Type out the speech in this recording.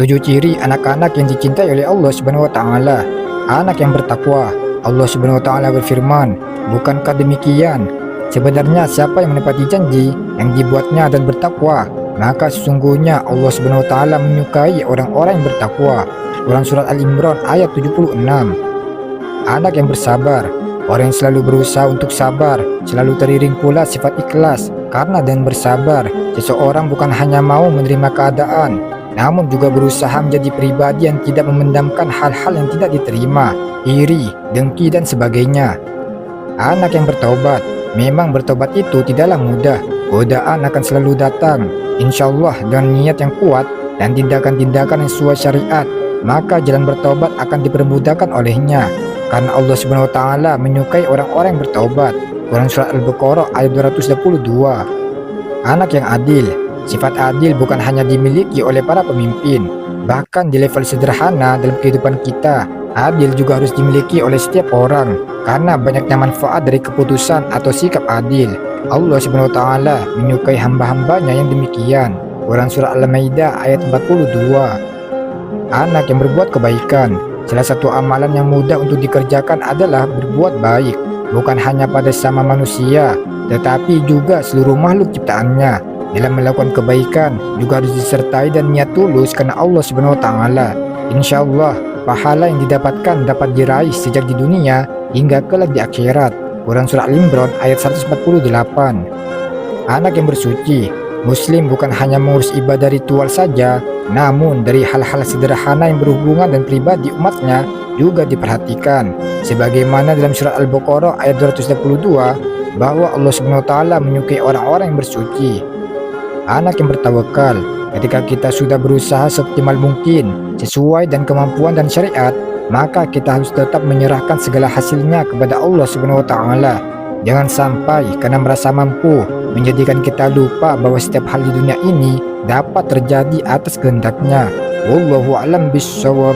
7 ciri anak-anak yang dicintai oleh Allah Subhanahu wa taala. Anak yang bertakwa. Allah Subhanahu wa taala berfirman, "Bukankah demikian? Sebenarnya siapa yang menepati janji yang dibuatnya dan bertakwa, maka sesungguhnya Allah Subhanahu wa taala menyukai orang-orang yang bertakwa." Quran surat Al-Imran ayat 76. Anak yang bersabar. Orang yang selalu berusaha untuk sabar, selalu teriring pula sifat ikhlas. Karena dengan bersabar, seseorang bukan hanya mau menerima keadaan, namun juga berusaha menjadi pribadi yang tidak memendamkan hal-hal yang tidak diterima, iri, dengki, dan sebagainya. Anak yang bertobat. Memang bertobat itu tidaklah mudah. Godaan akan selalu datang. Insya Allah dengan niat yang kuat dan tindakan-tindakan yang sesuai syariat, maka jalan bertobat akan dipermudahkan olehnya. Karena Allah Subhanahu wa taala menyukai orang-orang yang bertobat. Quran surat Al-Baqarah ayat 282. Anak yang adil. Sifat adil bukan hanya dimiliki oleh para pemimpin, bahkan di level sederhana dalam kehidupan kita, adil juga harus dimiliki oleh setiap orang, karena banyaknya manfaat dari keputusan atau sikap adil. Allah Subhanahu wa taala menyukai hamba-hambanya yang demikian. Quran surah Al-Maidah ayat 42. Anak yang berbuat kebaikan. Salah satu amalan yang mudah untuk dikerjakan adalah berbuat baik, bukan hanya pada sesama manusia, tetapi juga seluruh makhluk ciptaannya. Dalam melakukan kebaikan juga harus disertai dan niat tulus karena Allah Subhanahu wa taala. Insya Allah pahala yang didapatkan dapat diraih sejak di dunia hingga kelak di akhirat. Quran surah Al-Imran ayat 148. Anak yang bersuci. Muslim bukan hanya mengurus ibadah ritual saja, namun dari hal-hal sederhana yang berhubungan dan pribadi umatnya juga diperhatikan. Sebagaimana dalam surat Al-Baqarah ayat 282 bahwa Allah Subhanahu wa taala menyukai orang-orang yang bersuci. Anak yang bertawakal. Ketika kita sudah berusaha seoptimal mungkin sesuai dan kemampuan dan syariat, maka kita harus tetap menyerahkan segala hasilnya kepada Allah Subhanahu wa taala. Jangan sampai karena merasa mampu menjadikan kita lupa bahwa setiap hal di dunia ini dapat terjadi atas kehendaknya. Wallahu a'lam bishawab.